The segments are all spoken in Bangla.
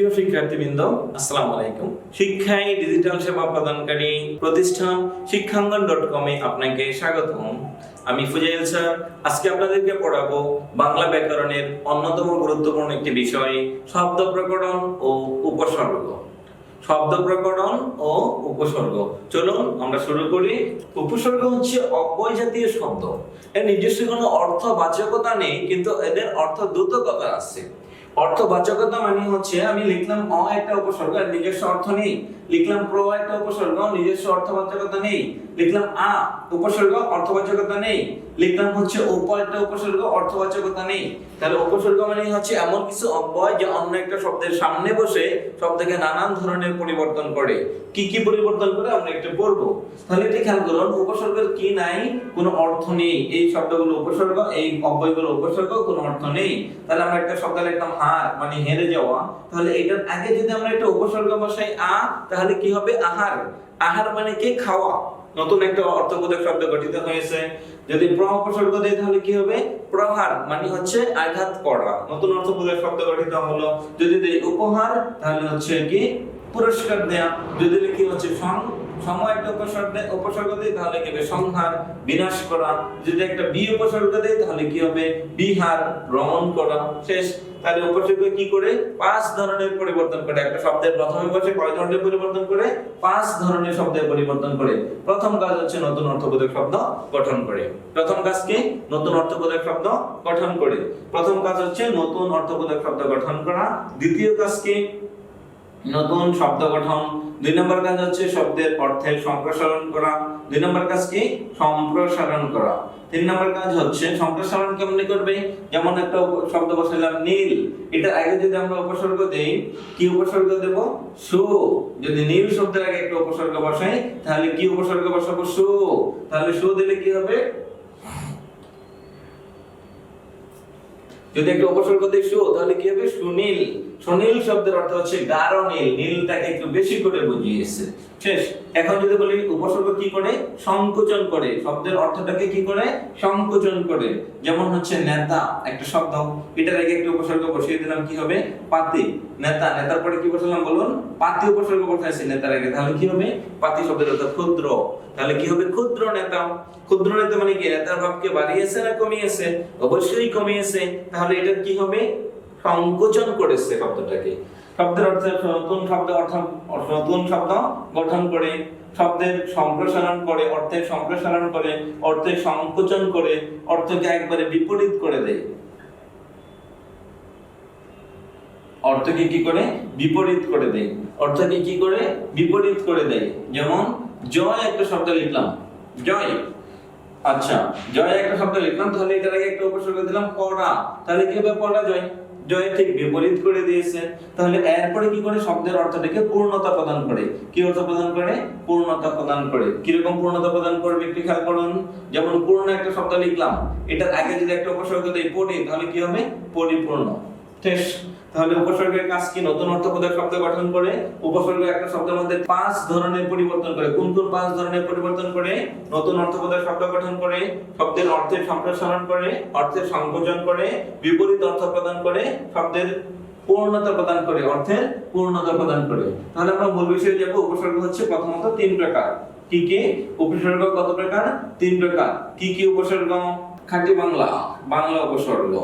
প্রিয় শিক্ষার্থীবৃন্দ, আসসালামু আলাইকুম। শিক্ষায় ডিজিটাল সেবা প্রদানকারী প্রতিষ্ঠান শিক্ষাঙ্গন.com এ আপনাকে স্বাগতম। আমি ফুজাইল স্যার। আজকে আপনাদেরকে পড়াবো বাংলা ব্যাকরণের অন্যতম গুরুত্বপূর্ণ একটি বিষয়, শব্দ প্রকরণ ও উপসর্গ। শব্দ প্রকরণ ও উপসর্গ। চলুন আমরা শুরু করি। উপসর্গ হচ্ছে অব্যয় জাতীয় শব্দ। এর নিজস্ব কোনো অর্থবাচকতা নেই, কিন্তু এদের অর্থ দ্যোতকতা আছে। অর্থবাচকতা মানে হচ্ছে আমি লিখলাম অ একটা উপসর্গ, এর নিজস্ব অর্থ নেই। লিখলাম প্র একটা উপসর্গ, নিজস্ব অর্থবাচকতা নেই। লিখলাম আ উপসর্গ, অর্থবাচকতা নেই। লিখলাম হচ্ছে উপ একটা উপসর্গ, অর্থবাচকতা নেই। তাহলে উপসর্গ মানে হচ্ছে এমন কিছু অব্যয় যা অন্য একটা শব্দের সামনে বসে শব্দকে নানান ধরনের পরিবর্তন করে। কি কি পরিবর্তন করে আমরা একটু পড়বো। তাহলে এটা খেয়াল করুন, উপসর্গের কি নাই? কোনো অর্থ নেই। এই শব্দগুলো উপসর্গ, এই অব্যয়গুলো উপসর্গ, কোনো অর্থ নেই। তাহলে আমরা একটা শব্দ লিখলাম হার, মানে হেরে যাওয়া। তাহলে এটার আগে যদি আমরা একটা উপসর্গ বসাই আ, তাহলে কি হবে? আহার। আহার মানে কি? খাওয়া। নতুন একটা অর্থবোধক শব্দ গঠিত হয়েছে। যদি প্র উপসর্গ দেই তাহলে কি হবে? প্রহার, মানে হচ্ছে আঘাত করা। নতুন অর্থবোধক শব্দ গঠিত হলো। যদি দেই উপহার তাহলে হচ্ছে কি? পুরস্কার দেয়া। যদি লিখি হচ্ছে সময় একটা উপসর্গ দেই তাহলে কি হবে? সংহার, বিনাশ করা। যদি একটা বি উপসর্গ দেই তাহলে কি হবে? বিহার, ভ্রমণ করা। শেষ। তাহলে উপসর্গ কি করে? 5 ধরনের পরিবর্তন করে। একটা শব্দের প্রথমে বসে কয় ধরনের পরিবর্তন করে? 5 ধরনের শব্দের পরিবর্তন করে। প্রথম কাজ হচ্ছে নতুন অর্থবোধক শব্দ গঠন করে। প্রথম কাজ কি? নতুন অর্থবোধক শব্দ গঠন করে। প্রথম কাজ হচ্ছে নতুন অর্থবোধক শব্দ গঠন করা। দ্বিতীয় কাজ কি? নতুন শব্দ গঠন। 2 নম্বর কাজ হচ্ছে শব্দের অর্থের সম্প্রসারণ করা। 2 নম্বর কাজ কি? সম্প্রসারণ করা। 3 নম্বর কাজ হচ্ছে সম্প্রসারণ কেমনে করবে? যেমন একটা শব্দ বসাইলাম নীল, এটা আগে যদি আমরা উপসর্গ দেই, কি উপসর্গ দেব? সু। যদি নীল শব্দের আগে একটা উপসর্গ বসাই তাহলে কি উপসর্গ বসাবো? সু। তাহলে সু দিলে কি হবে? যদি একটা উপসর্গ দেই সু, তাহলে কি হবে? সুনীল। সুনীল শব্দের অর্থ হচ্ছে গাঢ় নীল। নীলটাকে একটু বেশি করে বুঝিয়েছে। শেষ। এখন যদি বলি উপসর্গ কি করে? সংকোচন করে। শব্দের অর্থটাকে কি করে? সংকোচন করে। যেমন হচ্ছে নেতা একটা শব্দ, এটার আগে একটা উপসর্গ বসিয়ে দিলাম, কি হবে? পাতি। নেতা, নেতার পরে কি বসালাম বলুন? পাতি উপসর্গ বসাইছি নেতার আগে, তাহলে কি হবে? পাতি শব্দের অর্থ ক্ষুদ্র। তাহলে কি হবে? ক্ষুদ্র নেতা। ক্ষুদ্র নেতা মানে কি? নেতার ভাবকে বাড়িয়েছে না কমিয়েছে? অবশ্যই কমিয়েছে। তাহলে এটা কি হবে? সংকোচন করেছে শব্দটাকে। শব্দের অর্থ নতুন শব্দ নতুন শব্দ গঠন করে, শব্দের সম্প্রসারণ করে, অর্থের সম্প্রসারণ করে, অর্থের সংকোচন করে, অর্থকে একবারে বিপরীত করে দেয়। অর্থকে কি করে? বিপরীত করে দেয়। অর্থকে কি করে? বিপরীত করে দেয়। যেমন জয় একটা শব্দ লিখলাম, জয়। আচ্ছা, জয় একটা শব্দ লিখলাম, তাহলে এটার আগে একটা উপসর্গ দিলাম পড়া, তাহলে কি হবে? পরাজয়। জয় ঠিক বিপরীত করে দিয়েছে। তাহলে এরপরে কি করে? শব্দের অর্থটাকে পূর্ণতা প্রদান করে। কি অর্থ প্রদান করে? পূর্ণতা প্রদান করে। কি রকম পূর্ণতা প্রদান করবে একটু খেয়াল করুন। যেমন পূর্ণ একটা শব্দ লিখলাম, এটার আগে যদি একটা উপসর্গ দেই পরি, তাহলে কি হবে? পরিপূর্ণ। শেষ। তাহলে উপসর্গের কাজ কি? নতুন অর্থবোধক শব্দ গঠন করে। উপসর্গ একটা শব্দের মধ্যে 5 ধরনের পরিবর্তন করে। কোন কোন 5 ধরনের পরিবর্তন করে? নতুন অর্থবোধক শব্দ গঠন করে, শব্দের অর্থের সম্প্রসারণ করে, অর্থের সংকোচন করে, বিপরীত অর্থ প্রদান করে, শব্দের পূর্ণতা প্রদান করে, অর্থের পূর্ণতা প্রদান করে। তাহলে আমরা মূল বিষয়ে যাব। উপসর্গ হচ্ছে প্রথমত 3 প্রকার। কি কি উপসর্গ? কত প্রকার? 3 প্রকার। কি কি উপসর্গ? খাঁটি বাংলা, বাংলা উপসর্গ।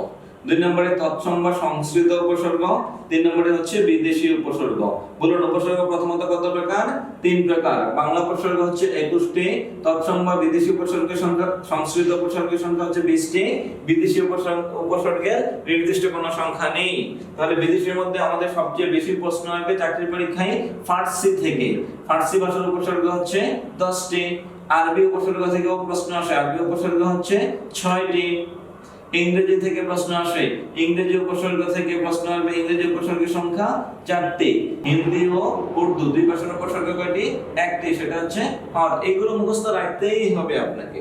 2 নম্বরে তৎসম বা সংস্কৃত উপসর্গ। 3 নম্বরে হচ্ছে বিদেশি উপসর্গ। বলুন উপসর্গ প্রথমত কত প্রকার? 3 প্রকার। বাংলা উপসর্গ হচ্ছে 21টি, তৎসম বা বিদেশি উপসর্গের সংখ্যা, সংস্কৃত উপসর্গের সংখ্যা হচ্ছে 20টি, বিদেশি উপসর্গের নির্দিষ্ট কোনো সংখ্যা নেই। তাহলে বিদেশির মধ্যে আমাদের সবচেয়ে বেশি প্রশ্ন আসবে চাকরি পরীক্ষায় ফার্সি থেকে। ফার্সি ভাষার উপসর্গ হচ্ছে 10টি। আরবি উপসর্গ থেকেও প্রশ্ন আসে, আরবি উপসর্গ হচ্ছে 6টি। ইংরেজি থেকে প্রশ্ন আসে, ইংরেজি উপসর্গ থেকে প্রশ্ন আসবে, ইংরেজি উপসর্গের সংখ্যা 4টি। হিন্দি ও উর্দু দুই ভাষার উপসর্গ কয়টি? 1টি, সেটা হচ্ছে হর। এগুলো মুখস্থ রাখতেই হবে আপনাকে।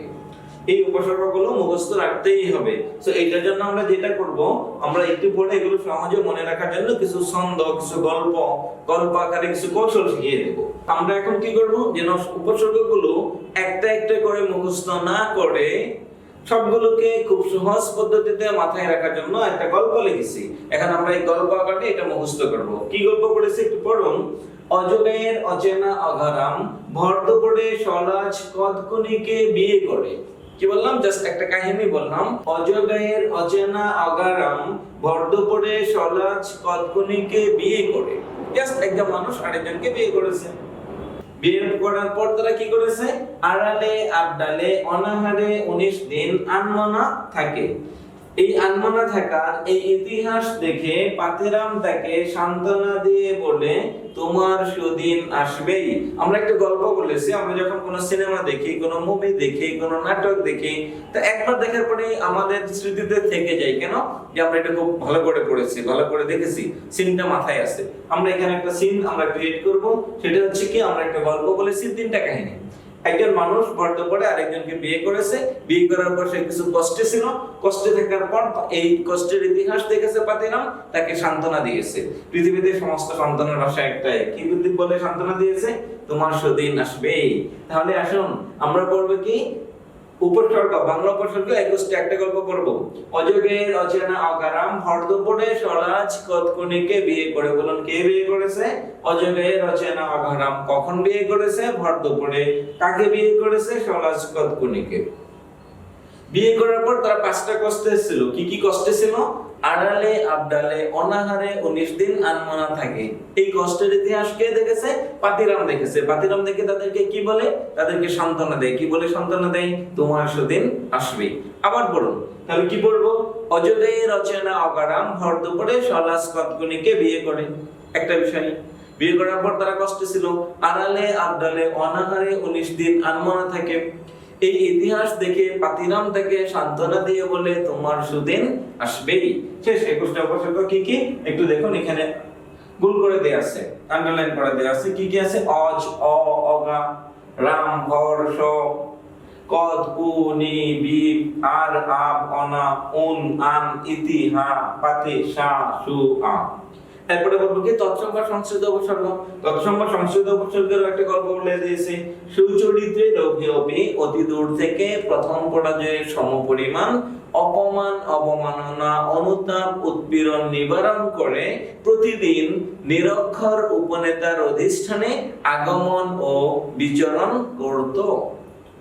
এই উপসর্গগুলো মুখস্থ রাখতেই হবে। সো এইটার জন্য আমরা যেটা করব, আমরা একটু পরে এগুলো সহজে মনে রাখার জন্য কিছু ছন্দ, কিছু গল্প আকারে কিছু কৌশল শিখিয়ে দেব। আমরা এখন কি করব? যেন উপসর্গগুলো একটা একটা করে মুখস্থ না করে সবগুলোকে খুব সহজ পদ্ধতিতে মাথায় রাখার জন্য একটা গল্প লিখেছি। এখন আমরা এই গল্প আকারে এটা মুখস্থ করব। কি গল্প পড়েছি একটু পড়ুন। অজগরের অচেনা অঘরাম ভর দুপুরে সলাজ কদকুনিকে বিয়ে করে। কি বললাম? জাস্ট একটা কাহিনী বললাম। অজগরের অচেনা অঘরাম ভর দুপুরে সলাজ কদকুনিকে বিয়ে করে। জাস্ট একজন মানুষ আরেকজনকে বিয়ে করেছে। বিয়ে করার পর তারা কি করেছে? আড়ালে আবডালে অনাহারে 19 দিন আনমনা থাকে। এই আনমনা থাকার এই ইতিহাস দেখে পাতিরাম তাকে সান্ত্বনা দিয়ে বলে, তোমার সুদিন আসবেই। আমরা একটা গল্প বলেছি, আমরা যখন কোনো সিনেমা দেখি, কোনো মুভি দেখি, কোনো নাটক দেখি, তো একবার দেখার পরে আমাদের স্মৃতিতে থেকে যায়। কেন? যে আমরা এটা খুব ভালো করে পড়েছি, ভালো করে দেখেছি, সিনটা মাথায় আছে। আমরা এখানে একটা সিন আমরা ক্রিয়েট করব। সেটা হচ্ছে কি, আমরা একটা গল্প বলেছি, 3টা কাহিনী। একজন মানুষ বর্ধ পরে আরেকজনকে বিয়ে করেছে। বিয়ে করার পর সে কিছু কষ্টে ছিল। কষ্টে থাকার পর এই কষ্টের ইতিহাস দেখেছে পাতিরাম, তাকে সান্ত্বনা দিয়েছে। পৃথিবীতে সমস্ত সান্ত্বনার ভাষা একটাই। কি বলে সান্ত্বনা দিয়েছে? তোমার সুদিন আসবেই। তাহলে আসুন আমরা পড়ব কি উপসর্গ, বাংলা উপসর্গ 21টা একটা গল্প পড়ব। অজগের অচেনা অঘরাম হরদুপুরে সলাজ কদকুনিকে বিয়ে করে। বলুন কে বিয়ে করেছে? অজগের অচেনা অঘরাম কখন বিয়ে করেছে? ভরদুপুরে। কাকে বিয়ে করেছে? সলাজ কদকুনিকে। বিয়ে করার পর তারা 5টা কষ্টে ছিল। কি কি কষ্টে ছিল? আড়ালে আবডালে অনাহারে 19 দিন আনমনা থাকে। এই কষ্টের ইতিহাস কে দেখেছে? পাতিরাম দেখেছে। পাতিরাম দেখে তাদেরকে কি বলে? তাদেরকে সান্ত্বনা দেয়। কি বলে সান্ত্বনা দেয়? তোমার সুদিন আসবে। আবার বলুন, তাহলে কি পড়বো? অজগের অচেনা অঘরাম ভর দুপুরে সলাজ কদকুনিকে বিয়ে করে। একটা বিষয়। বিয়ে করার পর তারা কষ্টে ছিল। আড়ালে আবডালে অনাহারে 19 দিন আনমনা থাকে। এই ইতিহাস দেখে পাতিরাম তাকে সান্ত্বনা দিয়ে বলে, তোমার সুদিন আসবেই। শেষ 21টা উপসর্গ কি কি একটু দেখুন। এখানে গোল করে দেয়া আছে, আন্ডারলাইন করে দেয়া আছে। কি কি আছে? অজ, অ, অগা, রাম, ভর, স, কদ, উ, নি, বি, আর, আব, অনা, উন, আন, ইতি, হা, পাতি, সা, সু, আ। তারপরে বলবো কি তৎসংখ্যা সংস্কৃত উপসর্গ। তৎসংখ্যা সংস্কৃত উপসর্গের একটা গল্প বলে দিয়েছি। সুচরিত্রের অভিয়পি অতি দূর থেকে প্রথম পরাজয়ের সমপরিমাণ অপমান অবমাননা অনুতাপ উৎপীড়ন নিবারণ করে প্রতিদিন নিরক্ষর উপনেতার অধিষ্ঠানে আগমন ও বিচরণ করত।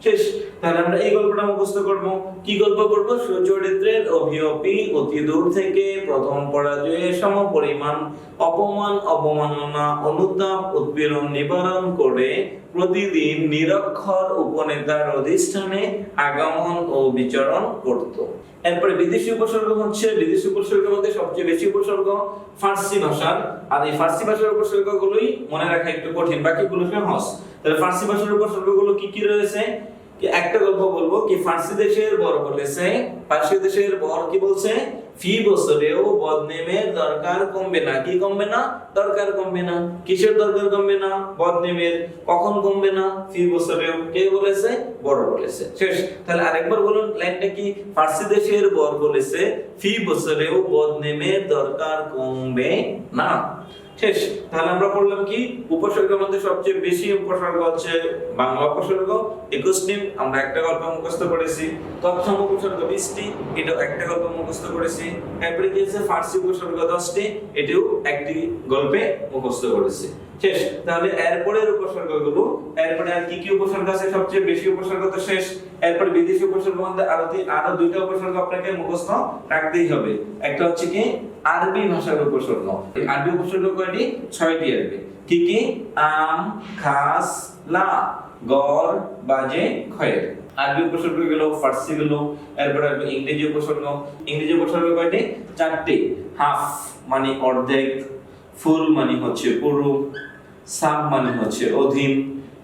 শেষ। তাহলে আমরা এই গল্পটা মুখস্থ করব। কি গল্প করব? সুচরিত্রের অভিয়পি অতি দূর থেকে প্রথম পরাজয়ের সমপরিমাণ অপমান অবমাননা অনুতাপ উৎপীড়ন নিবারণ করে প্রতিদিন নিরক্ষর উপনেতার অধিষ্ঠানে আগমন ও বিচরণ করত। এরপরে বিদেশি উপসর্গ হচ্ছে, বিদেশি উপসর্গের মধ্যে সবচেয়ে বেশি উপসর্গ ফার্সি ভাষার। আর এই ফার্সি ভাষার উপসর্গগুলোই মনে রাখা একটু কঠিন, বাকিগুলো সহজ। তাহলে ফার্সি ভাষার উপসর্গগুলো কি কি রয়েছে? একটা গল্প বলবো কি ফার্সি দেশের বর বলেছে, ফার্সি দেশের বর কি বলছে? ফি বছরেও বদনেমের দরকার কমবে না। কি কমবে না? দরকার কমবে না। কিসের দরকার কমবে না? বদনেমের। কখন কমবে না? ফি বছরেও। কে বলেছে? বর বলেছে। শেষ। তাহলে আরেকবার বলুন লাইনটা কি? ফার্সি দেশের বর বলেছে ফি বছরেও বদনেমের দরকার কমবে না। শেষ। তাহলে আমরা পড়লাম কি উপসর্গের মধ্যে সবচেয়ে বেশি উপসর্গ হচ্ছে বাংলা উপসর্গ 21টি। আমরা একটা গল্প মুখস্থ করেছি। তৎসম উপসর্গ 20টি, এটাও একটা গল্প মুখস্থ করেছি। এরপরে কি আছে? ফার্সি উপসর্গ 10টি, এটাও একটি গল্পে মুখস্থ করেছি। শেষ। তাহলে এরপরের উপসর্গগুলো, এরপরে আর কি কি উপসর্গ আছে? সবচেয়ে বেশি উপসর্গ তো শেষ। এরপর বিদেশি উপসর্গের মধ্যে আরো 2টা উপসর্গ আপনাকে মুখস্থ রাখতেই হবে। একটা হচ্ছে কি আরবি ভাষার উপসর্গ। আরবি উপসর্গ কয়টি? 6টি আরবি। কি কি? আম, খাস, লা, গর, বাজে, খয়ের। আরবি উপসর্গ গেল, ফার্সি গেল। এরপর আসবে ইংরেজি উপসর্গ। ইংরেজি উপসর্গ কয়টি? 4টি। হাফ মানে অর্ধেক, ফুল মানে হচ্ছে পুরো, সাব মানে হচ্ছে অধীন,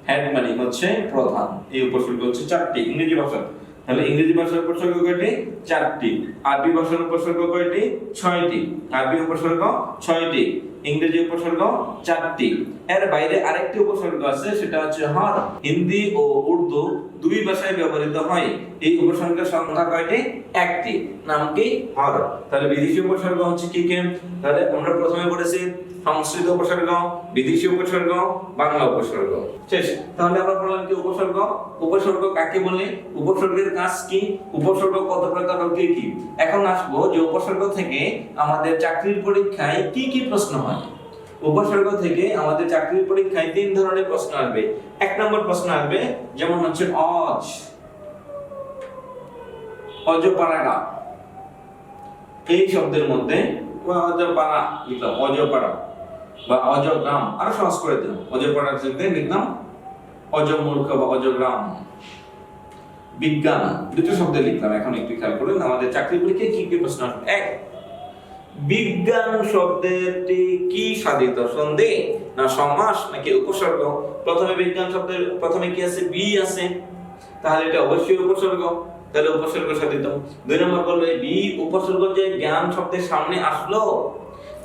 হেড মানে হচ্ছে প্রধান। এই উপসর্গ হচ্ছে 4টি ইংরেজি ভাষা। তাহলে ইংরেজি ভাষার উপসর্গ কয়টি? 4টি। আরবি ভাষার উপসর্গ কয়টি? 6টি। আরবি উপসর্গ 6টি, ইংরেজি উপসর্গ 4টি। এর বাইরে আরেকটি উপসর্গ আছে, সেটা হচ্ছে হর। হিন্দি ও উর্দু দুই ভাষায় ব্যবহৃত হয়। এই উপসর্গের সংখ্যা কয়টি? 1টি। নাম কি? হর। তাহলে বিদেশি উপসর্গ হচ্ছে কি কি? তাহলে আমরা প্রথমে পড়েছি সংস্কৃত উপসর্গ, বিদেশি উপসর্গ, বাংলা উপসর্গ। শেষ। তাহলে আমরা বললাম কি উপসর্গ? উপসর্গ কাকে বলে? উপসর্গের কাজ কি? উপসর্গ কত প্রকার ও কি কি? এখন আসবো যে উপসর্গ থেকে আমাদের চাকরির পরীক্ষায় কি কি প্রশ্ন হয়। উপসর্গ থেকে আমাদের চাকরির পরীক্ষায় 3 ধরনের প্রশ্ন আসবে। 1 নম্বর প্রশ্ন আসবে যেমন হচ্ছে অজ, অজপাড়া, এই শব্দের মধ্যে অজপাড়া লিখলাম, অজপাড়া বা অজগ্রাম, আরো সহজ করে দিলাম, অজপাড়া থেকে লিখলাম অজমূর্খ বা অজগ্রাম। বিজ্ঞান, দুটো শব্দ লিখলাম। এখন একটু খেয়াল করুন আমাদের চাকরি পরীক্ষায় কি কি প্রশ্ন আসবে। 1, বিজ্ঞান শব্দটি কি সাধিত? সন্ধি না সমাস নাকি উপসর্গ? প্রথমে বিজ্ঞান শব্দের প্রথমে কি আছে? বি আছে, তাহলে এটা অবশ্যই উপসর্গ, তাহলে উপসর্গ সাধিত। 2 নম্বর বলবে বি উপসর্গ যে জ্ঞান শব্দের সামনে আসলো,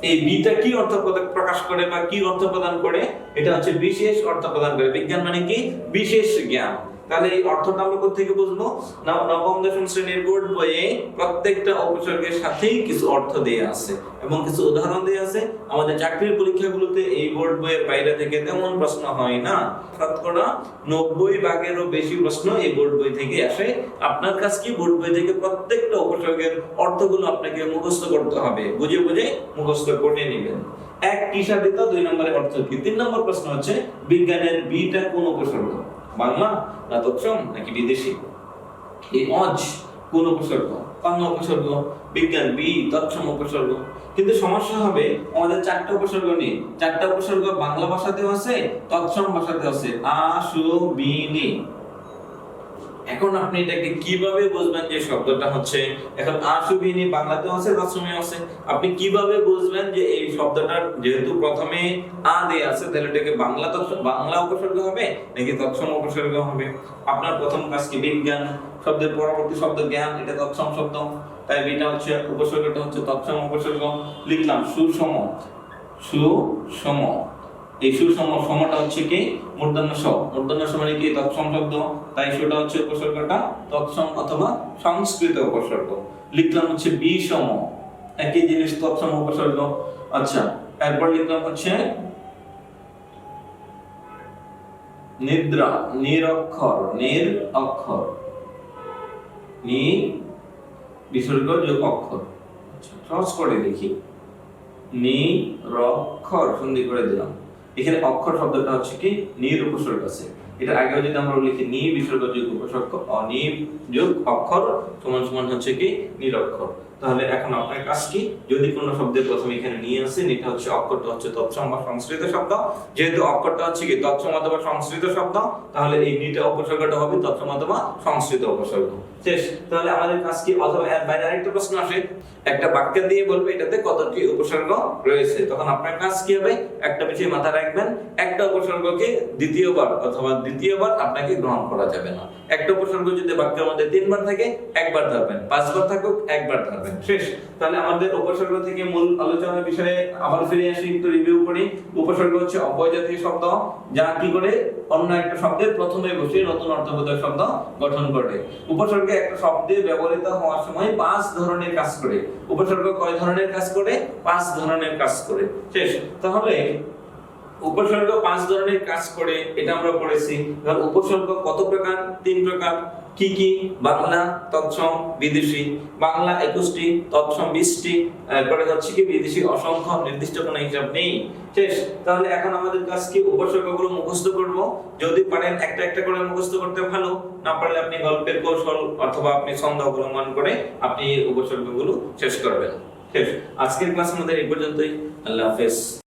এই বিটা কি অর্থ প্রকাশ করে বা কি অর্থ প্রদান করে? এটা হচ্ছে বিশেষ অর্থ প্রদান করে। বিজ্ঞান মানে কি? বিশেষ জ্ঞান। তাহলে এই অর্থটা আমরা কোথা থেকে বুঝবো? নবম দশম শ্রেণীর বোর্ড বইয়ে প্রত্যেকটা উপসর্গের সাথেই কিছু অর্থ দেয়া আছে এবং কিছু উদাহরণ দেয়া আছে। আমাদের চাকরির পরীক্ষাগুলোতে এই বোর্ড বইয়ের বাইরে থেকে তেমন প্রশ্ন হয় না। শতকরা 90 ভাগেরও বেশি প্রশ্ন এই বোর্ড বই থেকে আসে। আপনার কাছে কি বোর্ড বই থেকে প্রত্যেকটা উপসর্গের অর্থগুলো আপনাকে মুখস্থ করতে হবে, বুঝে বুঝে মুখস্থ করে নেবেন। 1 কি সাধিত, 2 নম্বরের অর্থ কি। 3 নম্বর প্রশ্ন হচ্ছে বিজ্ঞানের বিটা কোন উপসর্গ? বাংলা না তৎসম নাকি বিদেশি? এই অজ কোন উপসর্গ? বাংলা উপসর্গ। বিজ্ঞান বি তৎসম উপসর্গ। কিন্তু সমস্যা হবে আমাদের 4টা উপসর্গ নিয়ে। 4টা উপসর্গ বাংলা ভাষাতেও আছে, তৎসম ভাষাতেও আছে। আ সু বি নি। এখন আপনি এটাকে কিভাবে বুঝবেন যে শব্দটা হচ্ছে, এখন আশুবিনী বাংলাতেও আছে, তৎসমেও আছে, আপনি কিভাবে বুঝবেন যে এই শব্দটার যেহেতু প্রথমে আ দেয়া আছে তাহলে এটাকে বাংলা উপসর্গ হবে নাকি তৎসম উপসর্গ হবে? আপনার প্রথম কাজ কি? বিজ্ঞান শব্দের পরবর্তী শব্দ জ্ঞান, এটা তৎসম শব্দ, তাই বিটা হচ্ছে উপসর্গটা হচ্ছে তৎসম উপসর্গ। লিখলাম সুষম, সুষম। এই সুষম, সমটা হচ্ছে কি? মূর্ধন্য স, মূর্ধন্য স মানে কি? তৎসম শব্দ, তাই সুটা হচ্ছে উপসর্গটা তৎসম অথবা সংস্কৃত উপসর্গ। লিখলাম হচ্ছে বিষম, একই জিনিস, তৎসম উপসর্গ। আচ্ছা, এরপর লিখলাম হচ্ছে নিদ্রা, নিরক্ষর, নির অক্ষর, নি বিসর্গ যোগ অক্ষর। আচ্ছা, সহজ করে দেখি, নিরক্ষর সন্ধি করে দিলাম। এখানে অক্ষর শব্দটা হচ্ছে কি? নির উপসর্গ আছে। এটা আগেও যদি আমরা লিখি নি বিসর্গ যোগ উপসর্গ, নি যোগ অক্ষর সমান সমান হচ্ছে কি? নিরক্ষর। তাহলে এখন আপনার কাজ কি? যদি কোনো শব্দের প্রথমে এখানে নিয়ে আসে, এটা হচ্ছে অক্ষরটা হচ্ছে তৎসম বা সংস্কৃত শব্দ, যেহেতু অক্ষরটা হচ্ছে কি তৎসম অথবা সংস্কৃত শব্দ, তাহলে এই নিটা উপসর্গটা হবে তৎসম অথবা সংস্কৃত উপসর্গ। শেষ। তাহলে আমাদের কাজ কি? অথবা এর বাইরে আরেকটা প্রশ্ন আসে, একটা বাক্য দিয়ে বলবে এটাতে কতটি উপসর্গ রয়েছে। তখন আপনার কাজ কি হবে? একটা বিষয় মাথায় রাখবেন, একটা উপসর্গকে দ্বিতীয়বার অথবা দ্বিতীয়বার আপনাকে গ্রহণ করা যাবে না। একটা উপসর্গ যদি বাক্যের মধ্যে 3 বার থাকে, 1 বার ধরবেন, 5 বার থাকুক 1 বার ধরবেন। শেষ। তাহলে আমাদের উপসর্গ থেকে মূল আলোচনার বিষয়ে আবার ফিরে আসি, একটু রিভিউ করি। উপসর্গ হচ্ছে অব্যয়জাতীয় শব্দ, যা কি করে? অন্য একটা শব্দের প্রথমে বসে নতুন অর্থবোধক শব্দ গঠন করে। উপসর্গ একটা শব্দে ব্যবহৃত হওয়ার সময় 5 ধরনের কাজ করে। উপসর্গ কয় ধরনের কাজ করে? 5 ধরনের কাজ করে। শেষ। তাহলে উপসর্গ 5 ধরনের কাজ করে, এটা আমরা পড়েছি। এবার উপসর্গ কত প্রকার? 3 প্রকার। কি কি? বাংলা, তৎসম, বিদেশি। বাংলা 21টি, তৎসম 20টি, এরপরে হচ্ছে কি বিদেশি অসংখ্য, নির্দিষ্ট কোনো হিসাব নেই। শেষ। তাহলে এখন আমাদের কাজ কি? উপসর্গগুলো মুখস্থ করব। যদি পারেন একটা একটা করে মুখস্থ করতে ভালো, না পারলে আপনি গল্পের কৌশল অথবা আপনি ছন্দ অবলম্বন করে আপনি উপসর্গগুলো শেষ করবেন। শেষ। আজকের ক্লাস আমাদের এই পর্যন্তই। আল্লাহ হাফেজ।